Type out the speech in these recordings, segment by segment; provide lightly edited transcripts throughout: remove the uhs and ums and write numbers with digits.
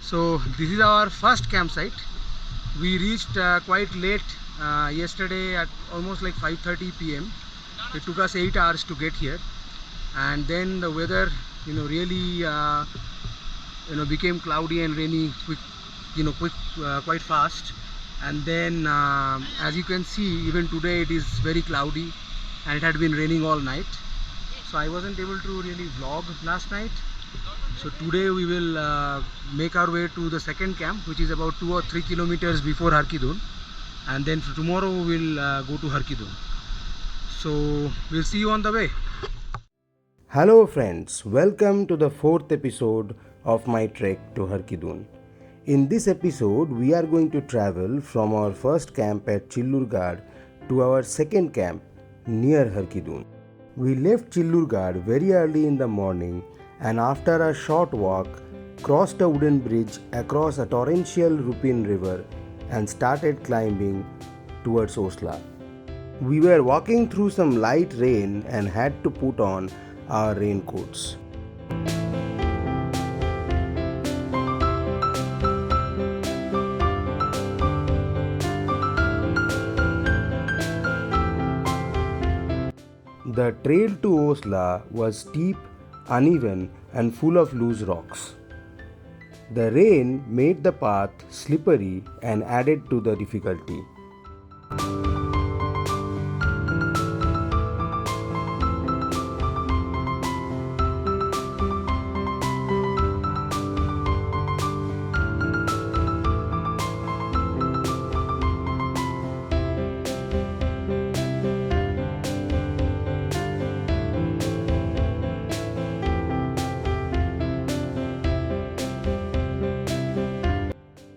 So this is our first campsite. We reached quite late yesterday at almost like 5:30 p.m. It took us 8 hours to get here, and then the weather, really, became cloudy and rainy quite fast. And then, as you can see, even today it is very cloudy, and it had been raining all night. So I wasn't able to really vlog last night. So today we will make our way to the second camp, which is about 2 or 3 kilometers before Harkidun, and then tomorrow we will go to Harkidun. So we'll see you on the way. Hello friends, welcome to the fourth episode of my trek to Harkidun. In this episode, we are going to travel from our first camp at Chillurgarh to our second camp near Harkidun. We left Chillurgarh very early in the morning and after a short walk, crossed a wooden bridge across a torrential Rupin river and started climbing towards Osla. We were walking through some light rain and had to put on our raincoats. The trail to Osla was steep, uneven, and full of loose rocks. The rain made the path slippery and added to the difficulty.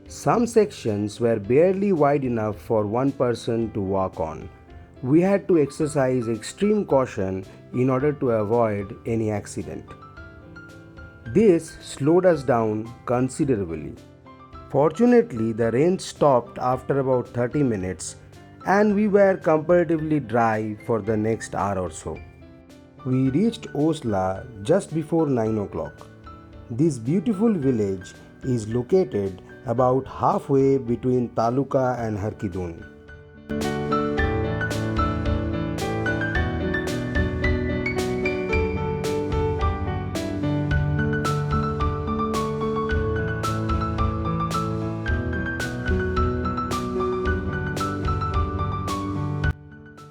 Some sections were barely wide enough for one person to walk on. We had to exercise extreme caution in order to avoid any accident. This slowed us down considerably. Fortunately, the rain stopped after about 30 minutes and we were comparatively dry for the next hour or so. We reached Osla just before 9 o'clock. This beautiful village is located about halfway between Taluka and Harkidun.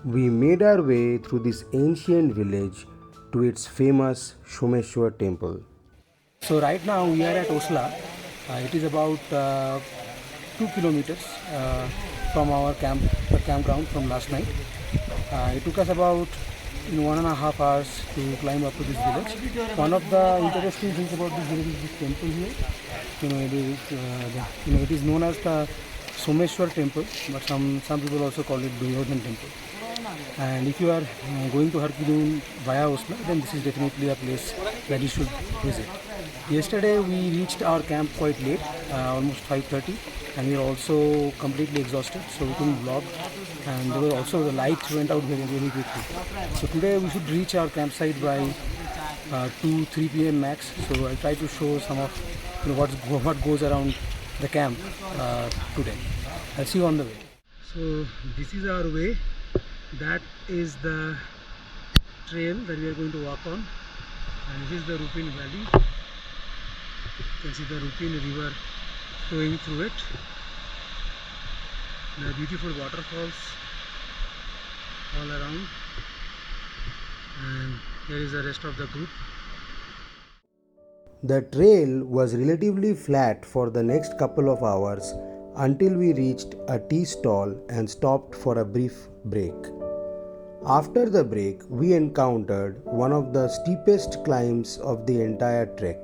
We made our way through this ancient village to its famous Someshwar temple. So right now we are at Osla. It is about 2 kilometers from our campground from last night. It took us about 1.5 hours to climb up to this village. One of the interesting things about this village is this temple here. It is known as the Someshwar temple, but some people also call it Duryodhan temple. And if you are going to Harkidun via Osla, then this is definitely a place that you should visit. Yesterday we reached our camp quite late, almost 5:30, and we were also completely exhausted, so we couldn't vlog. And there was also the light went out very quickly. So today we should reach our campsite by 2-3 p.m. max. So I'll try to show some of what goes around the camp today. I'll see you on the way. So this is our way. That is the trail that we are going to walk on, and this is the Rupin Valley. You can see the Rupin river flowing through it. There are beautiful waterfalls all around, and here is the rest of the group. The trail was relatively flat for the next couple of hours until we reached a tea stall and stopped for a brief break. After the break, we encountered one of the steepest climbs of the entire trek.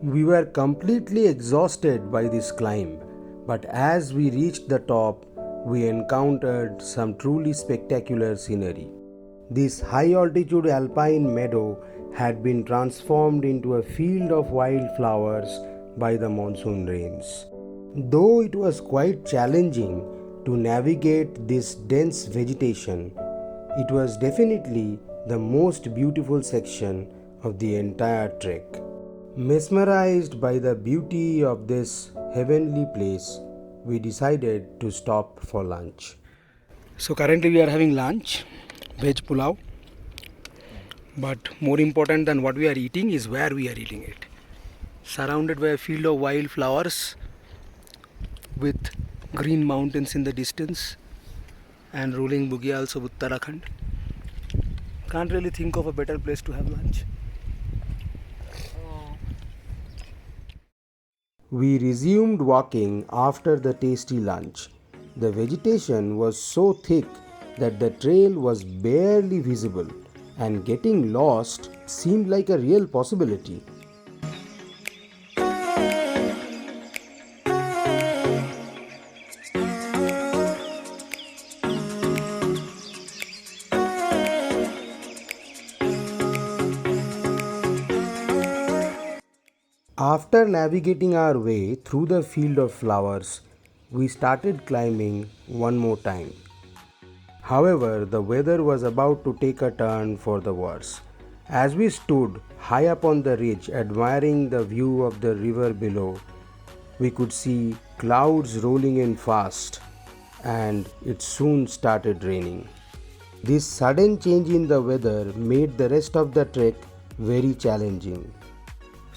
We were completely exhausted by this climb, but as we reached the top, we encountered some truly spectacular scenery. This high altitude alpine meadow had been transformed into a field of wildflowers by the monsoon rains. Though it was quite challenging to navigate this dense vegetation, it was definitely the most beautiful section of the entire trek. Mesmerized by the beauty of this heavenly place, we decided to stop for lunch. So currently we are having lunch, veg pulao. But more important than what we are eating is where we are eating it. Surrounded by a field of wild flowers with green mountains in the distance and rolling bugyals of Uttarakhand. Can't really think of a better place to have lunch. We resumed walking after the tasty lunch. The vegetation was so thick that the trail was barely visible, and getting lost seemed like a real possibility. After navigating our way through the field of flowers, we started climbing one more time. However, the weather was about to take a turn for the worse. As we stood high up on the ridge admiring the view of the river below, we could see clouds rolling in fast, and it soon started raining. This sudden change in the weather made the rest of the trek very challenging.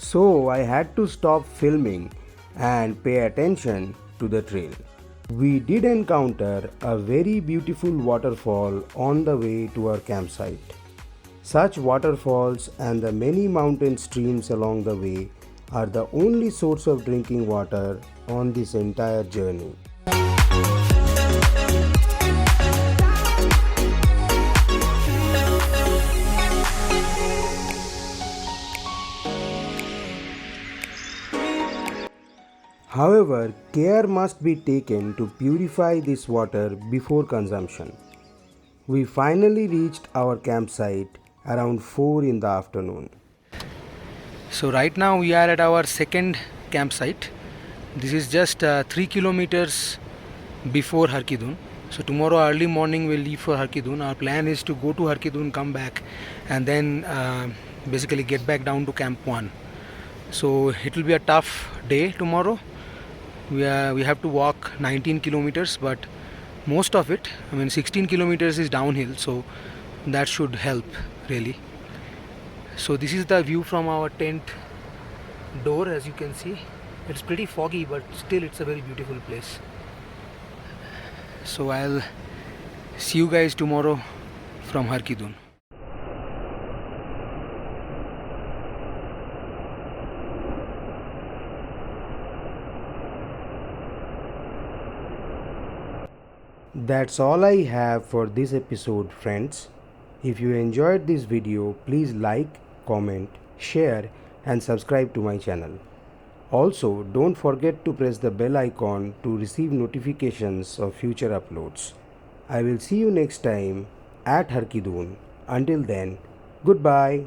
So I had to stop filming and pay attention to the trail. We did encounter a very beautiful waterfall on the way to our campsite. Such waterfalls and the many mountain streams along the way are the only source of drinking water on this entire journey. However, care must be taken to purify this water before consumption. We finally reached our campsite around 4 in the afternoon. So right now we are at our second campsite. This is just 3 kilometers before Harkidun. So tomorrow early morning we'll leave for Harkidun. Our plan is to go to Harkidun, come back, and then basically get back down to Camp 1. So it will be a tough day tomorrow. We have to walk 19 kilometers, but most of it, 16 kilometers is downhill, so that should help really. So this is the view from our tent door. As you can see, it's pretty foggy, but still it's a very beautiful place. So I'll see you guys tomorrow from Harkidun. That's all I have for this episode, friends. If you enjoyed this video, please like, comment, share and subscribe to my channel. Also, don't forget to press the bell icon to receive notifications of future uploads. I will see you next time at Harkidun. Until then, goodbye.